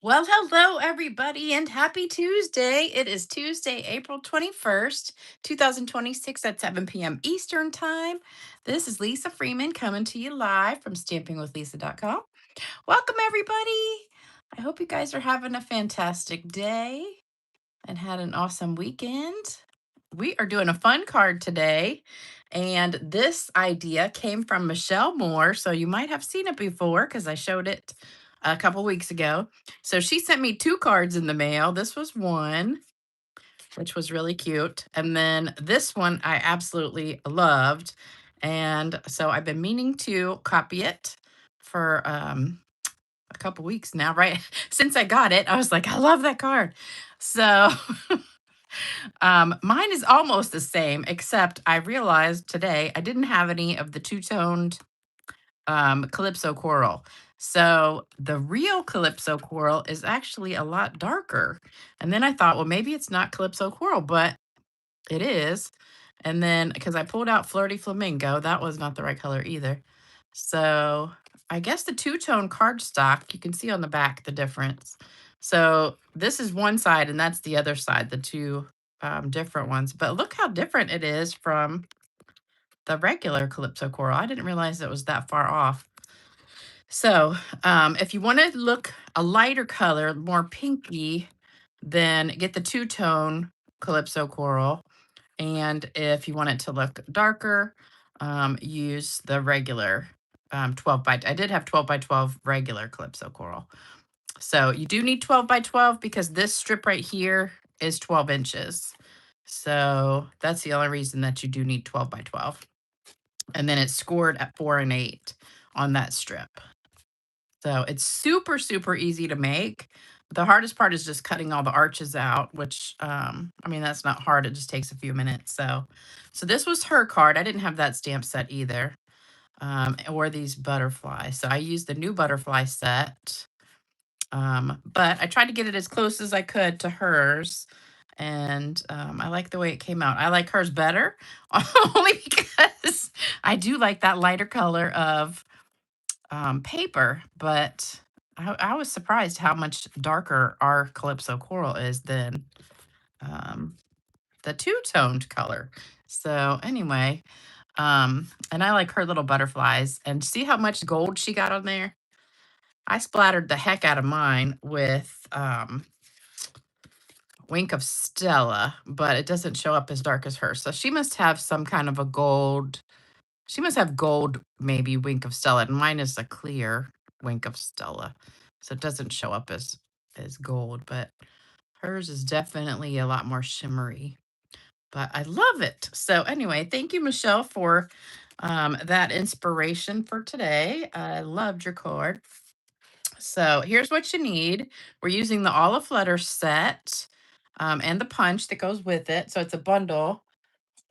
Well, hello, everybody, and happy Tuesday. It is Tuesday, April 21st, 2026 at 7 p.m. Eastern Time. This is Lisa Freeman coming to you live from stampingwithlisa.com. Welcome, everybody. I hope you guys are having a fantastic day and had an awesome weekend. We are doing a fun card today, and this idea came from Michelle Moore. So you might have seen it before because I showed it a couple weeks ago. So she sent me two cards in the mail. This was one, which was really cute. And then this one I absolutely loved. And so I've been meaning to copy it for a couple weeks now, right? Since I got it, I was like, I love that card. So mine is almost the same, except I realized today I didn't have any of the two-toned Calypso coral. So the real Calypso coral is actually a lot darker. And then I thought, well, maybe it's not Calypso coral, but it is. And then because I pulled out Flirty Flamingo, that was not the right color either. So I guess the two-tone cardstock, you can see on the back the difference. So this is one side and that's the other side, the two different ones. But look how different it is from the regular Calypso coral. I didn't realize it was that far off. So if you want to look a lighter color, more pinky, then get the two-tone Calypso coral. And if you want it to look darker, use the regular 12 by, I did have 12 by 12 regular Calypso coral. So you do need 12 by 12 because this strip right here is 12 inches. So that's the only reason that you do need 12 by 12. And then it's scored at 4 and 8 on that strip. So it's super, super easy to make. The hardest part is just cutting all the arches out, which I mean that's not hard. It just takes a few minutes. So this was her card. I didn't have that stamp set either, or these butterflies. So I used the new butterfly set, but I tried to get it as close as I could to hers, and I like the way it came out. I like hers better, only because I do like that lighter color of paper, but I was surprised how much darker our Calypso coral is than um, the two-toned color. So anyway, and I like her little butterflies. And see how much gold she got on there? I splattered the heck out of mine with Wink of Stella, but it doesn't show up as dark as hers. So she must have some kind of a gold. She must have gold, maybe Wink of Stella, and mine is a clear Wink of Stella, so it doesn't show up as gold. But hers is definitely a lot more shimmery. But I love it. So anyway, thank you, Michelle, for that inspiration for today. I loved your card. So here's what you need. We're using the Olive Flutter set and the punch that goes with it. So it's a bundle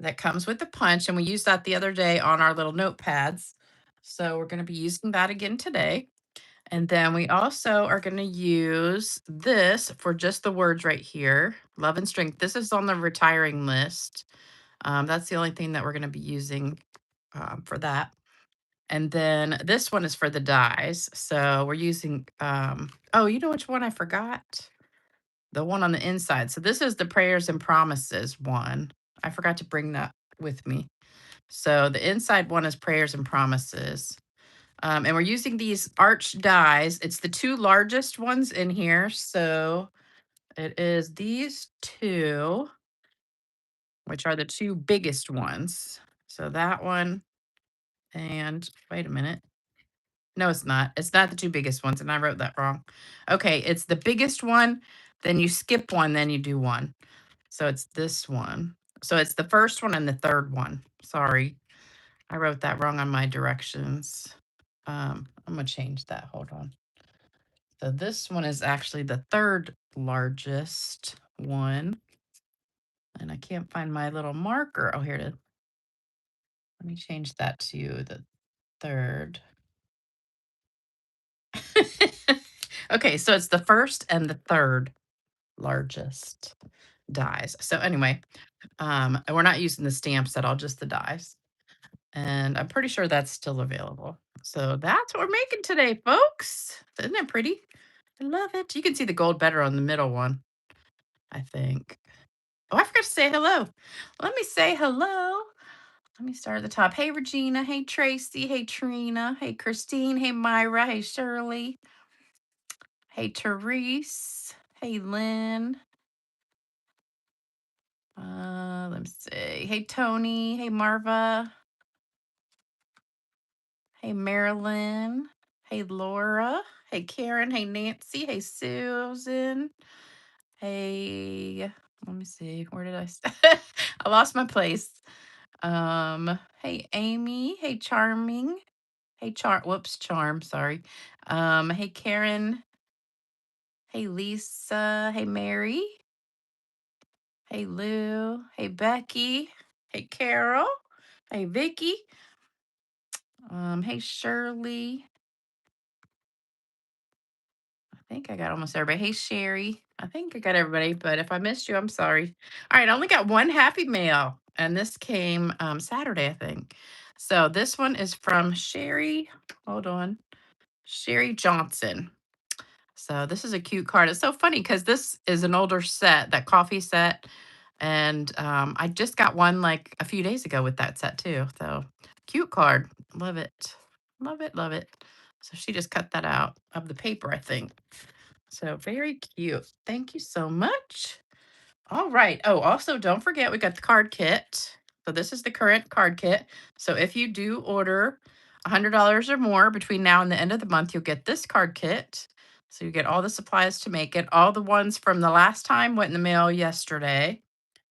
that comes with the punch, and we used that the other day on our little notepads. So we're going to be using that again today. And then we also are going to use this for just the words right here, love and strength. This is on the retiring list. That's the only thing that we're going to be using for that. And then this one is for the dies. So we're using, oh, you know which one I forgot? The one on the inside. So this is the prayers and promises one. I forgot to bring that with me. So the inside one is prayers and promises. And we're using these arch dies. It's the two largest ones in here. So it is these two, which are the two biggest ones. So that one, and wait a minute. No, it's not. It's not the two biggest ones, and I wrote that wrong. Okay, it's the biggest one, then you skip one, then you do one. So it's this one. So it's the first one and the third one. Sorry, I wrote that wrong on my directions. I'm gonna change that. Hold on. So this one is actually the third largest one. And I can't find my little marker. Oh, here it is. Let me change that to the third. Okay, so it's the first and the third largest dies. So anyway, and we're not using the stamps at all, just the dies. And I'm pretty sure that's still available. So that's what we're making today, folks. Isn't it pretty? I love it. You can see the gold better on the middle one, I think. Oh, I forgot to say hello. Let me say hello. Let me start at the top. Hey, Regina. Hey, Tracy. Hey, Trina. Hey, Christine. Hey, Myra. Hey, Shirley. Hey, Therese. Hey, Lynn. Let me see. Hey, Tony. Hey, Marva. Hey, Marilyn. Hey, Laura. Hey, Karen. Hey, Nancy. Hey, Susan. Hey, let me see. Where did I lost my place. Hey, Amy. Hey, Charming. Hey, whoops, Charm, sorry. Hey, Karen. Hey, Lisa. Hey, Mary. Hey, Lou. Hey, Becky. Hey, Carol. Hey, Vicky. Hey, Shirley. I think I got almost everybody. Hey, Sherry. I think I got everybody, but if I missed you, I'm sorry. All right, I only got one happy mail, and this came Saturday, I think. So this one is from Sherry. Hold on. Sherry Johnson. So this is a cute card. It's so funny because this is an older set, that coffee set. And I just got one like a few days ago with that set too. So cute card. Love it. Love it. Love it. So she just cut that out of the paper, I think. So very cute. Thank you so much. All right. Oh, also don't forget we got the card kit. So this is the current card kit. So if you do order $100 or more between now and the end of the month, you'll get this card kit. So you get all the supplies to make it. All the ones from the last time went in the mail yesterday.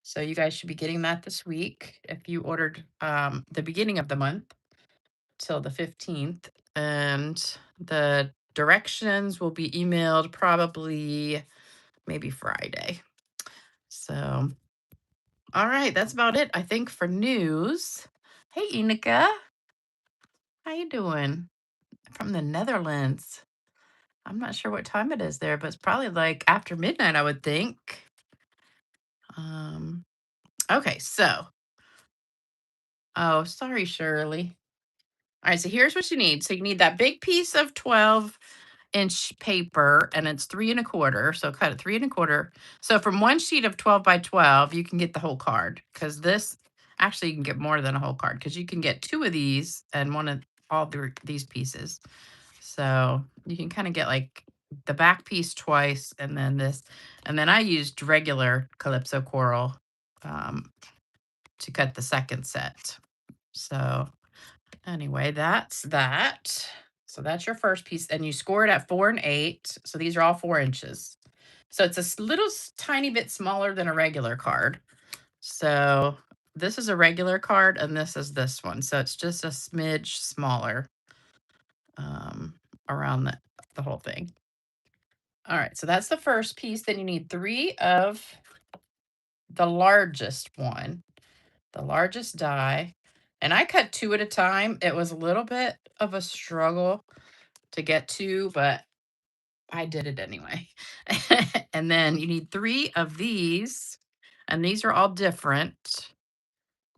So you guys should be getting that this week if you ordered the beginning of the month till the 15th. And the directions will be emailed probably maybe Friday. So, all right, that's about it, I think, for news. Hey, Enika, how you doing? From the Netherlands. I'm not sure what time it is there, but it's probably like after midnight, I would think. Um, okay, so, oh, sorry, Shirley. All right, so here's what you need. So you need that big piece of 12-inch paper, and it's 3 1/4. So cut it 3 1/4. So from one sheet of 12 by 12, you can get the whole card because this actually you can get more than a whole card because you can get two of these and one of all these pieces. So you can kind of get like the back piece twice and then this. And then I used regular Calypso coral to cut the second set. So anyway, that's that. So that's your first piece, and you score it at 4 and 8. So these are all 4 inches. So it's a little tiny bit smaller than a regular card. So this is a regular card, and this is this one. So it's just a smidge smaller um, around the whole thing. All right, so that's the first piece. Then you need 3 of the largest one, the largest die. And I cut 2 at a time. It was a little bit of a struggle to get to, but I did it anyway. And then you need 3 of these, and these are all different.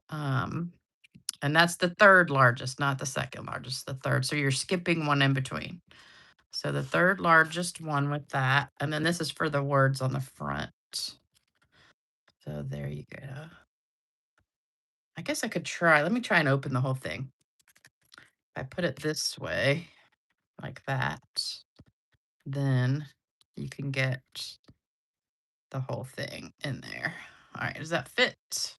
Um, and that's the third largest, not the second largest, the third. So you're skipping one in between. So the third largest one with that. And then this is for the words on the front. So there you go. I guess I could try. Let me try and open the whole thing. If I put it this way, like that, then you can get the whole thing in there. All right, does that fit?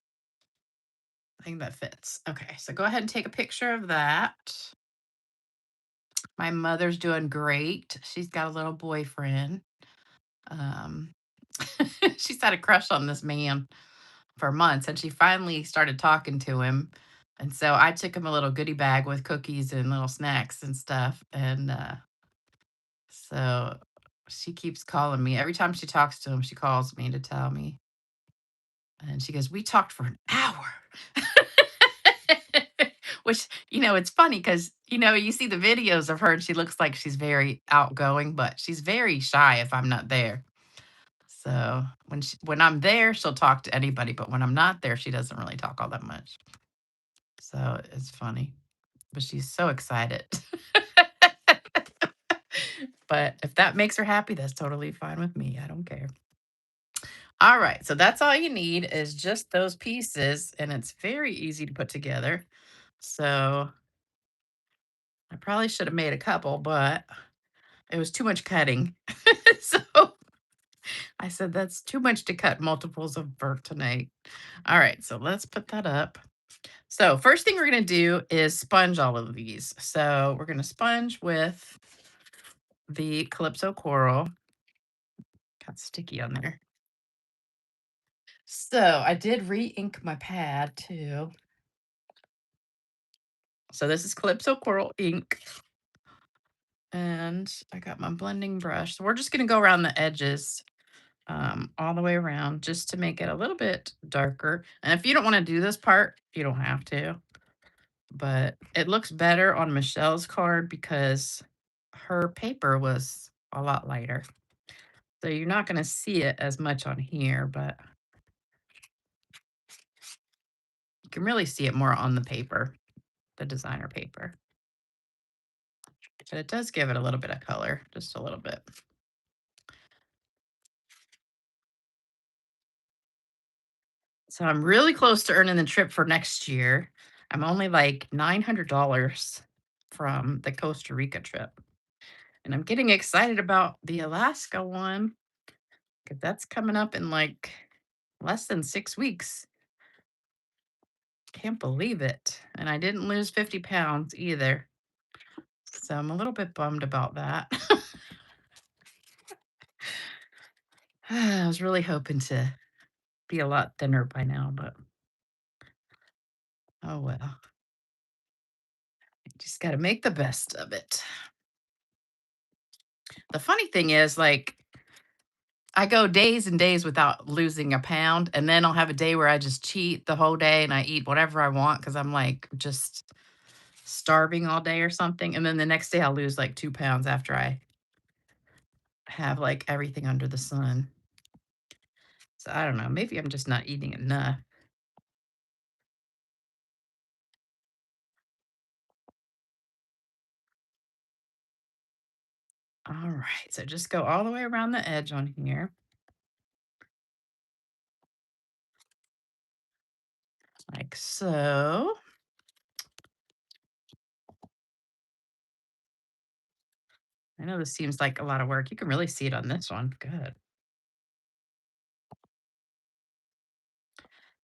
I think that fits. Okay, so go ahead and take a picture of that. My mother's doing great. She's got a little boyfriend. Um, she's had a crush on this man for months, and she finally started talking to him. And so I took him a little goodie bag with cookies and little snacks and stuff. And so she keeps calling me. Every time she talks to him, she calls me to tell me. And she goes, "We talked for an hour." Which, it's funny because, you see the videos of her and she looks like she's very outgoing, but she's very shy if I'm not there. So when I'm there, she'll talk to anybody, but when I'm not there, she doesn't really talk all that much. So it's funny, but she's so excited. But if that makes her happy, that's totally fine with me. I don't care. All right, so that's all you need is just those pieces, and it's very easy to put together. So I probably should have made a couple, but it was too much cutting. So I said, that's too much to cut multiples of for tonight. All right, so let's put that up. So first thing we're gonna do is sponge all of these. So we're gonna sponge with the Calypso Coral. Got sticky on there. So I did re-ink my pad too. So this is Calypso Coral ink. And I got my blending brush. So we're just gonna go around the edges all the way around just to make it a little bit darker. And if you don't want to do this part, you don't have to. But it looks better on Michelle's card because her paper was a lot lighter. So you're not going to see it as much on here, but you can really see it more on the paper, the designer paper. But it does give it a little bit of color, just a little bit. So I'm really close to earning the trip for next year. I'm only like $900 from the Costa Rica trip. And I'm getting excited about the Alaska one because that's coming up in like less than 6 weeks. Can't believe it. And I didn't lose 50 pounds either. So I'm a little bit bummed about that. I was really hoping to be a lot thinner by now, but oh well. You just got to make the best of it. The funny thing is, like, I go days and days without losing a pound, and then I'll have a day where I just cheat the whole day and I eat whatever I want because I'm like just starving all day or something. And then the next day I'll lose like 2 pounds after I have like everything under the sun. So I don't know. Maybe I'm just not eating enough. All right. So just go all the way around the edge on here, like so. I know this seems like a lot of work. You can really see it on this one. Good.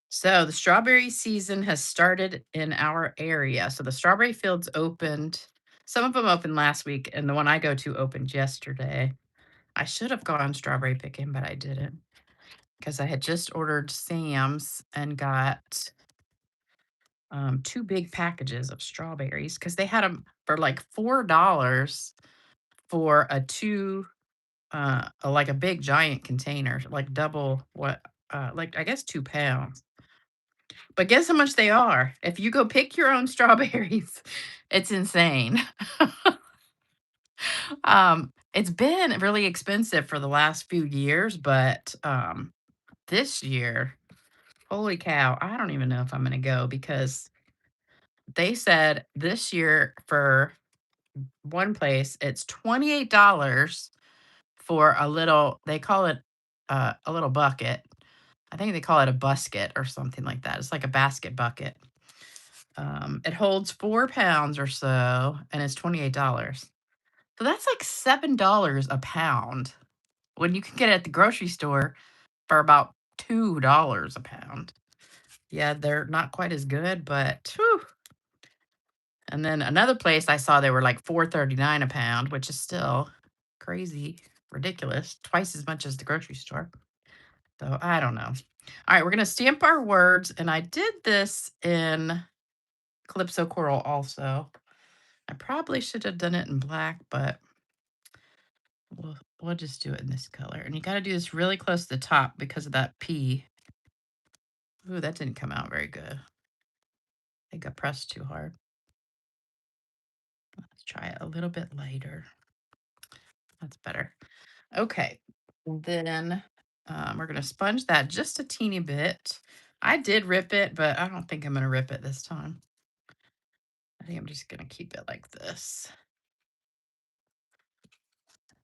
So the strawberry season has started in our area. So the strawberry fields opened. Some of them opened last week, and the one I go to opened yesterday. I should have gone strawberry picking, but I didn't because I had just ordered Sam's and got 2 big packages of strawberries because they had them for like $4 for a like a big giant container, like double what, like I guess 2 pounds. But guess how much they are? If you go pick your own strawberries, it's insane. It's been really expensive for the last few years, but this year, holy cow, I don't even know if I'm going to go because they said this year for one place, it's $28 for a little, they call it a little bucket. I think they call it a busket or something like that. It's like a basket bucket. It holds 4 pounds or so, and it's $28. So that's like $7 a pound when you can get it at the grocery store for about $2 a pound. Yeah, they're not quite as good, but whew. And then another place I saw they were like 4.39 a pound, which is still crazy, ridiculous, twice as much as the grocery store. So I don't know. All right, we're gonna stamp our words, and I did this in Calypso Coral also. I probably should have done it in black, but we'll just do it in this color. And you got to do this really close to the top because of that P. Ooh, that didn't come out very good. I think I pressed too hard. Let's try it a little bit lighter. That's better. Okay. Then we're going to sponge that just a teeny bit. I did rip it, but I don't think I'm going to rip it this time. I think I'm just going to keep it like this.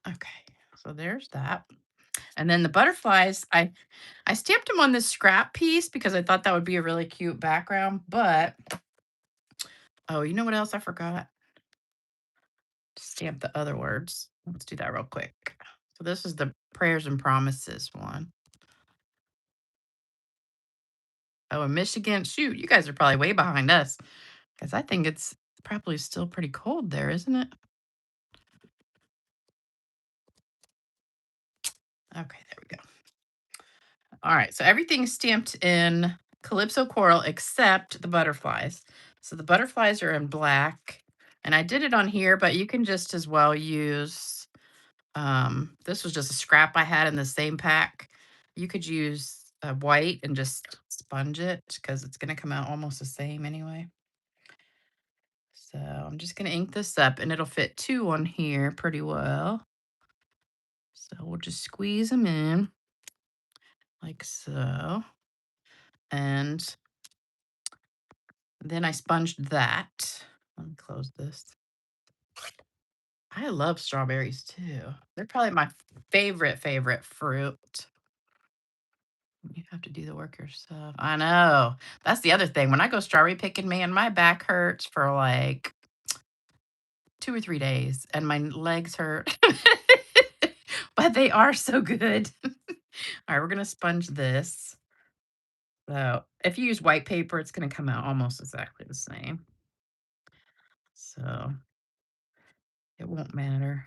Okay, so there's that. And then the butterflies, I stamped them on this scrap piece because I thought that would be a really cute background, but oh, you know what else I forgot? Stamp the other words. Let's do that real quick. So this is the prayers and promises one. Oh, in Michigan, shoot, you guys are probably way behind us because I think it's probably still pretty cold there, isn't it? Okay, there we go. All right, so everything's stamped in Calypso Coral except the butterflies. So the butterflies are in black, and I did it on here, but you can just as well use, this was just a scrap I had in the same pack. You could use white and just sponge it because it's going to come out almost the same anyway. So I'm just going to ink this up, and it'll fit two on here pretty well. So we'll just squeeze them in like so. And then I sponged that. Let me close this. I love strawberries too. They're probably my favorite fruit. You have to do the work yourself. I know. That's the other thing. When I go strawberry picking, man, my back hurts for like 2 or 3 days and my legs hurt. But they are so good. All right, we're going to sponge this. So if you use white paper, it's going to come out almost exactly the same. So it won't matter.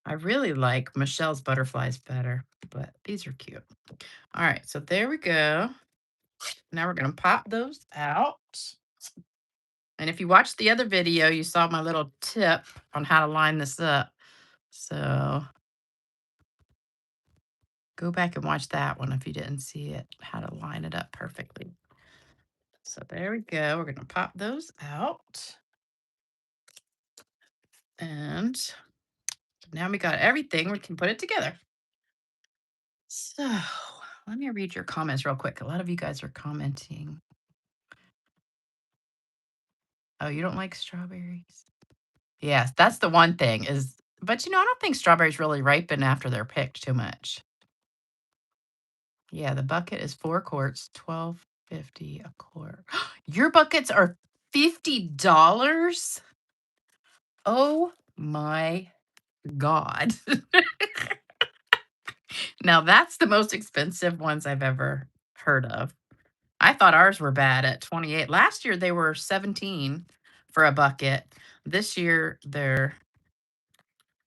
I really like Michelle's butterflies better, but these are cute. All right, so there we go. Now we're going to pop those out. And if you watched the other video, you saw my little tip on how to line this up. So go back and watch that one if you didn't see it, how to line it up perfectly. So there we go. We're going to pop those out. And now we got everything. We can put it together. So let me read your comments real quick. A lot of you guys are commenting. Oh, you don't like strawberries? Yes, that's the one thing is, but I don't think strawberries really ripen after they're picked too much. Yeah, the bucket is 4 quarts, 12.50 a quart. Your buckets are $50? Oh my god. Now that's the most expensive ones I've ever heard of. I thought ours were bad at 28. Last year they were 17 for a bucket. This year they're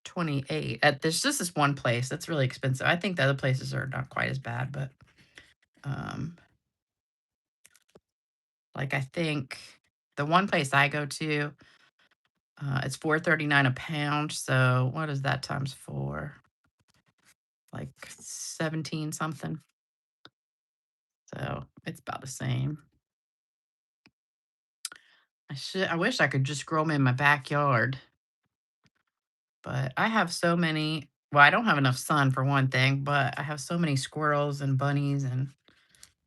28. At this is one place that's really expensive. I think the other places are not quite as bad, but um like I think the one place I go to, it's 4.39 a pound. So what is that times 4? Like 17 something. So it's about the same. I wish I could just grow them in my backyard. But I have so many, well, I don't have enough sun for one thing, but I have so many squirrels and bunnies and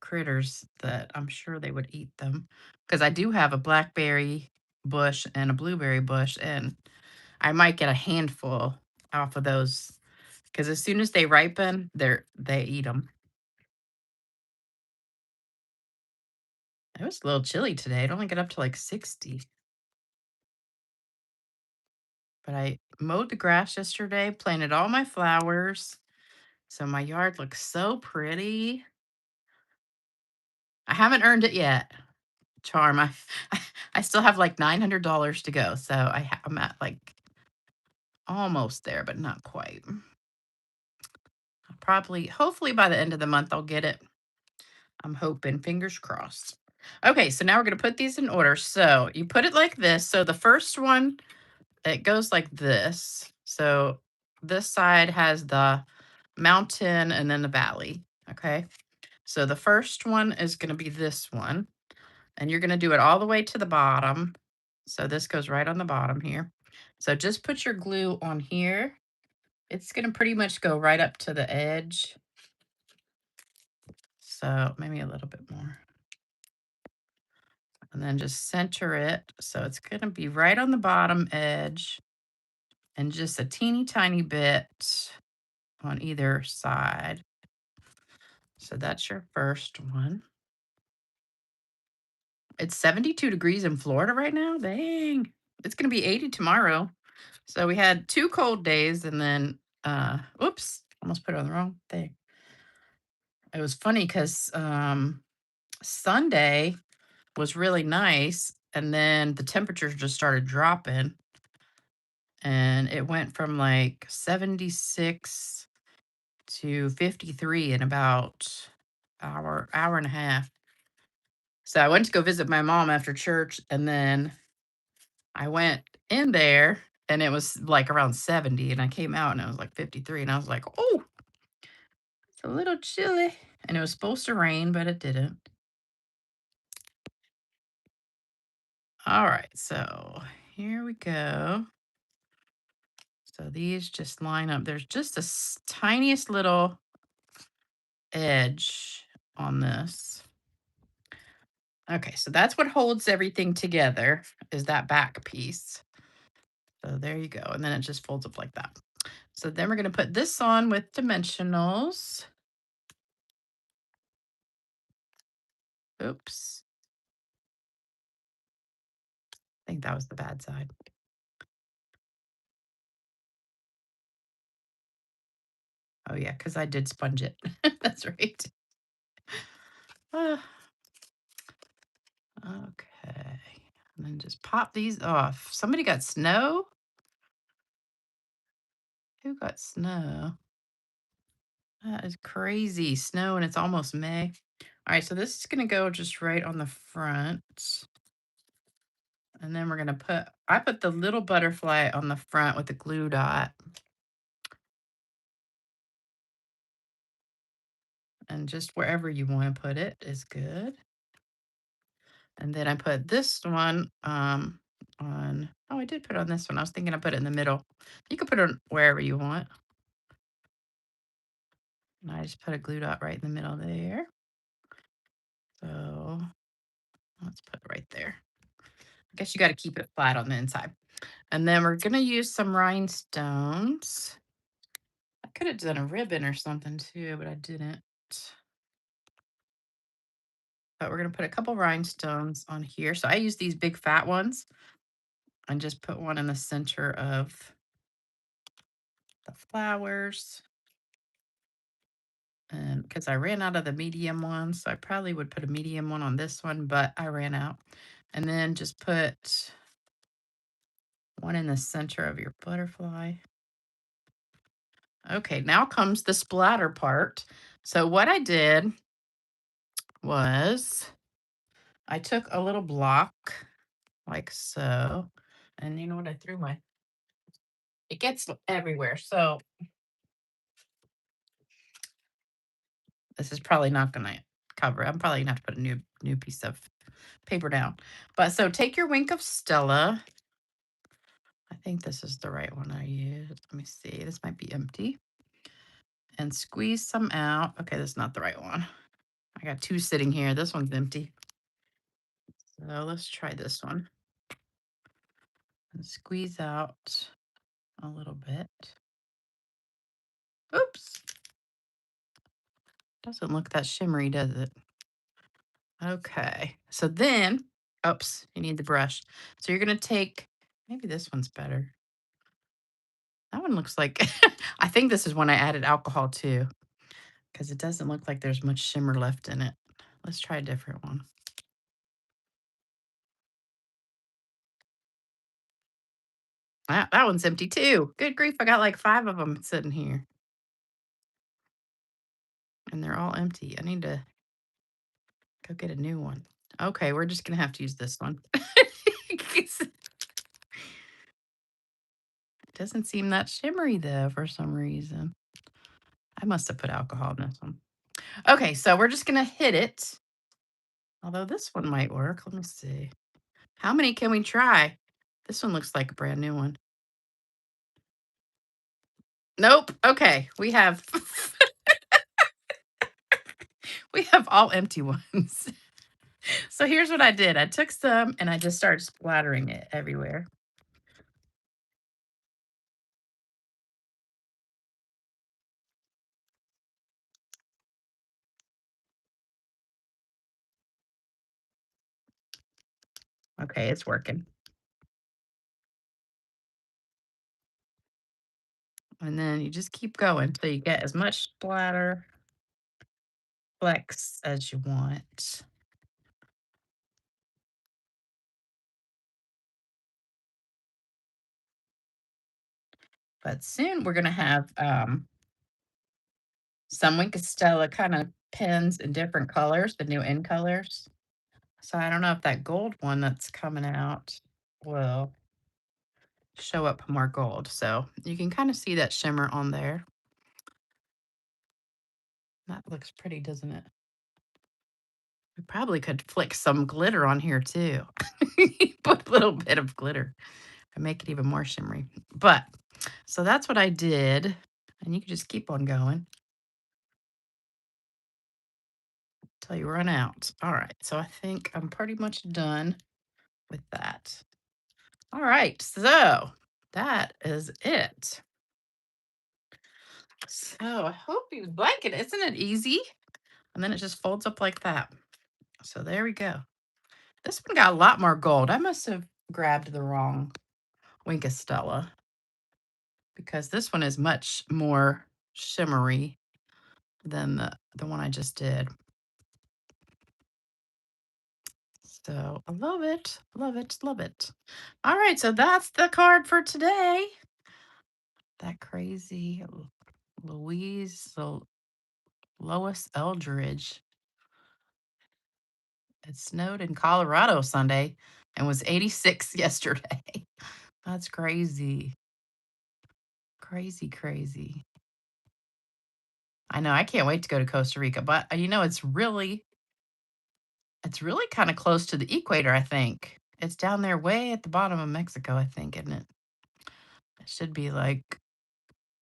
critters that I'm sure they would eat them. Because I do have a blackberry bush and a blueberry bush, and I might get a handful off of those. Because as soon as they ripen, they eat them. It was a little chilly today. It only got up to like 60. But I mowed the grass yesterday, planted all my flowers. So my yard looks so pretty. I haven't earned it yet. Charm. I still have like $900 to go. So I'm at like almost there, but not quite. Probably, hopefully by the end of the month, I'll get it. I'm hoping, fingers crossed. Okay, so now we're going to put these in order. So you put it like this. So the first one, it goes like this. So this side has the mountain and then the valley. Okay. So the first one is going to be this one. And you're going to do it all the way to the bottom. So this goes right on the bottom here. So just put your glue on here. It's going to pretty much go right up to the edge. So maybe a little bit more. And then just center it. So it's going to be right on the bottom edge. and just a teeny tiny bit on either side. So that's your first one. It's 72 degrees in Florida right now. Dang. It's going to be 80 tomorrow. So we had 2 cold days and then oops, almost put it on the wrong thing. It was funny cuz Sunday was really nice and then the temperatures just started dropping and it went from like 76 to 53 in about hour and a half. So I went to go visit my mom after church and then I went in there and it was like around 70 and I came out and it was like 53 and I was like, "Oh, it's a little chilly." And it was supposed to rain, but it didn't. All right, so here we go. So these just line up. There's just the tiniest little edge on this. Okay, so that's what holds everything together is that back piece. So there you go. And then it just folds up like that. So then we're going to put this on with dimensionals. Oops. I think that was the bad side. Oh, yeah, because I did sponge it. That's right. Ah, okay. And then just pop these off. Somebody got snow? Who got snow? That is crazy. Snow and it's almost May. All right, so this is going to go just right on the front. And then we're going to I put the little butterfly on the front with the glue dot. And just wherever you want to put it is good. And then I put this one on, oh, I did put it on this one. I was thinking I put it in the middle. You can put it on wherever you want. And I just put a glue dot right in the middle there. So let's put it right there. I guess you got to keep it flat on the inside. And then we're going to use some rhinestones. I could have done a ribbon or something too, but I didn't. But we're going to put a couple rhinestones on here. So I use these big fat ones and just put one in the center of the flowers. And because I ran out of the medium one, so I probably would put a medium one on this one, but I ran out. And then just put one in the center of your butterfly. Okay, now comes the splatter part. So what I did was I took a little block like so. And you know what? I threw it gets everywhere. So this is probably not going to cover. I'm probably going to have to put a new piece of paper down. But so take your Wink of Stella. I think this is the right one I used. Let me see. This might be empty. And squeeze some out. Okay, that's not the right one. I got 2 sitting here. This one's empty. So let's try this one. And squeeze out a little bit. Oops. Doesn't look that shimmery, does it? Okay. So then, oops, you need the brush. So you're going to take, maybe this one's better. That one looks like, I think this is when I added alcohol too, because it doesn't look like there's much shimmer left in it. Let's try a different one. That one's empty too. Good grief, I got like 5 of them sitting here. And they're all empty. I need to go get a new one. Okay, we're just gonna have to use this one. It doesn't seem that shimmery though for some reason. I must have put alcohol in this one. Okay, so we're just gonna hit it. Although this one might work. Let me see. How many can we try? This one looks like a brand new one. Nope. Okay, we have we have all empty ones. So here's what I did. I took some and I just started splattering it everywhere. Okay, it's working. And then you just keep going till you get as much splatter flex as you want. But soon we're gonna have some Winkostella kind of pens in different colors, the new in colors. So I don't know if that gold one that's coming out will show up more gold. So you can kind of see that shimmer on there. That looks pretty, doesn't it? We probably could flick some glitter on here too. Put a little bit of glitter and make it even more shimmery. But so that's what I did. And you can just keep on going till you run out. All right. So I think I'm pretty much done with that. All right. So that is it. So I hope you like it. Isn't it easy? And then it just folds up like that. So there we go. This one got a lot more gold. I must have grabbed the wrong Winkostella because this one is much more shimmery than the one I just did. So I love it, love it, love it. All right, so that's the card for today. That crazy Louise Lois Eldridge. It snowed in Colorado Sunday and was 86 yesterday. That's crazy. Crazy, crazy. I know, I can't wait to go to Costa Rica, but, it's really kinda close to the equator, I think. It's down there way at the bottom of Mexico, I think, isn't it? It should be, like,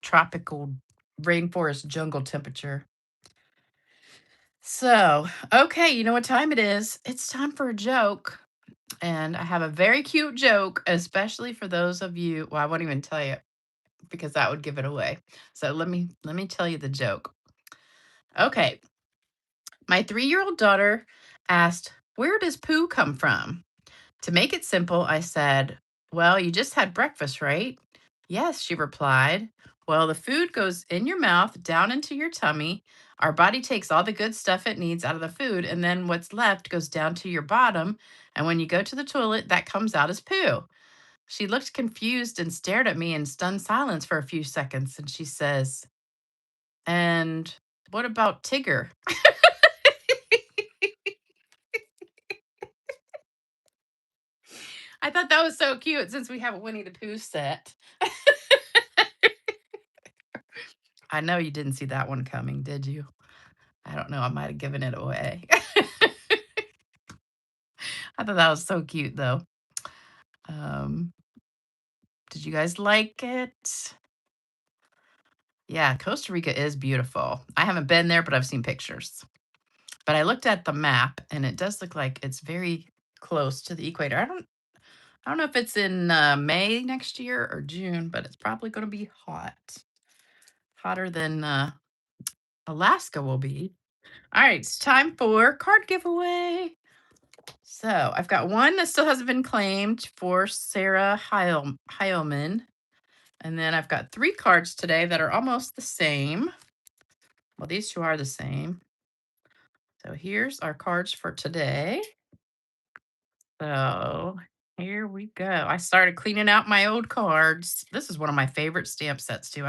tropical rainforest jungle temperature. So, okay, you know what time it is? It's time for a joke, and I have a very cute joke, especially for those of you well, I won't even tell you because that would give it away. So let me tell you the joke. Okay, my 3-year-old daughter asked, "Where does poo come from?" To make it simple, I said, "Well, you just had breakfast, right?" "Yes," she replied. "Well, the food goes in your mouth, down into your tummy. Our body takes all the good stuff it needs out of the food, and then what's left goes down to your bottom. And when you go to the toilet, that comes out as poo." She looked confused and stared at me in stunned silence for a few seconds. And she says, "And what about Tigger?" I thought that was so cute since we have a Winnie the Pooh set. I know you didn't see that one coming, did you? I don't know. I might have given it away. I thought that was so cute, though. Um, did you guys like it? Yeah, Costa Rica is beautiful. I haven't been there, but I've seen pictures. But I looked at the map, and it does look like it's very close to the equator. I don't know if it's in May next year or June, but it's probably going to be hot, hotter than Alaska will be. All right, it's time for card giveaway. So I've got one that still hasn't been claimed for Sarah Heilman. And then I've got 3 cards today that are almost the same. Well, these 2 are the same. So here's our cards for today. So here we go. I started cleaning out my old cards. This is one of my favorite stamp sets too.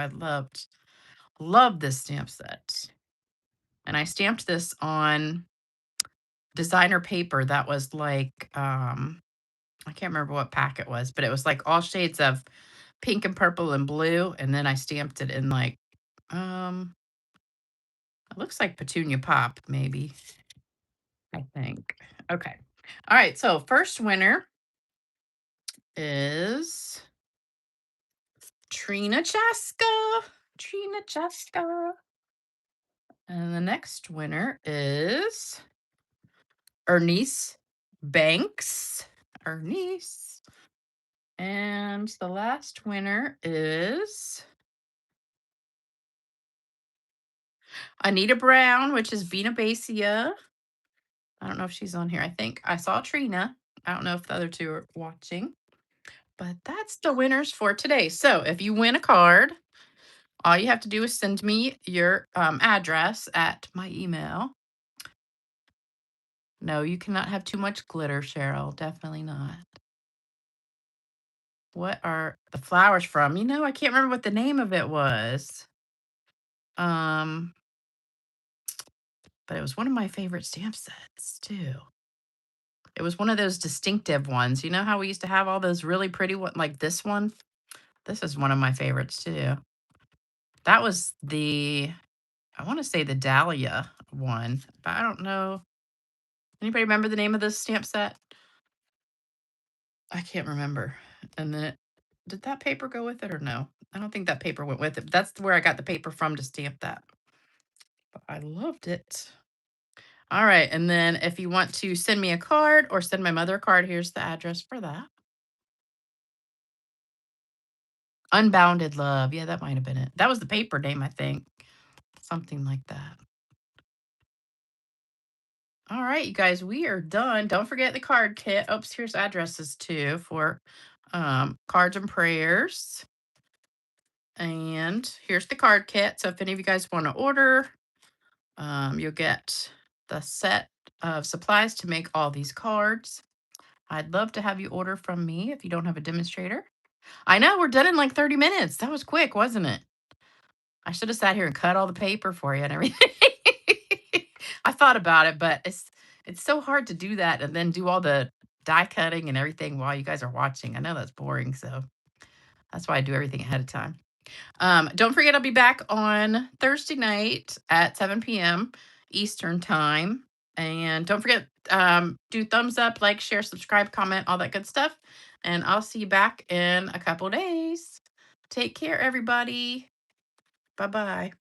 Love this stamp set. And I stamped this on designer paper that was like I can't remember what pack it was, but it was like all shades of pink and purple and blue, and then I stamped it in like, um, it looks like Petunia Pop, maybe, I think. Okay. All right. So first winner is Trina Chaska. Trina Chaska. And the next winner is Ernice Banks. Ernice. And the last winner is Anita Brown, which is Vina Basia. I don't know if she's on here. I think I saw Trina. I don't know if the other two are watching, but that's the winners for today. So if you win a card, all you have to do is send me your address at my email. No, you cannot have too much glitter, Cheryl. Definitely not. What are the flowers from? I can't remember what the name of it was. Um, but it was one of my favorite stamp sets too. It was one of those distinctive ones. You know how we used to have all those really pretty one like this one? This is one of my favorites too. That was I want to say the Dahlia one, but I don't know. Anybody remember the name of this stamp set? I can't remember. And then did that paper go with it or no? I don't think that paper went with it. That's where I got the paper from to stamp that. But I loved it. All right. And then if you want to send me a card or send my mother a card, here's the address for that. Unbounded Love. Yeah, that might have been it. That was the paper name, I think. Something like that. All right, you guys, we are done. Don't forget the card kit. Oops, here's addresses too for cards and prayers. And here's the card kit. So if any of you guys want to order, you'll get the set of supplies to make all these cards. I'd love to have you order from me if you don't have a demonstrator. I know we're done in like 30 minutes. That was quick, wasn't it? I should have sat here and cut all the paper for you and everything. I thought about it, but it's so hard to do that and then do all the die cutting and everything while you guys are watching. I know that's boring, so that's why I do everything ahead of time. Don't forget, I'll be back on Thursday night at 7 p.m. Eastern time. And don't forget, do thumbs up, like, share, subscribe, comment, all that good stuff. And I'll see you back in a couple days. Take care, everybody. Bye bye.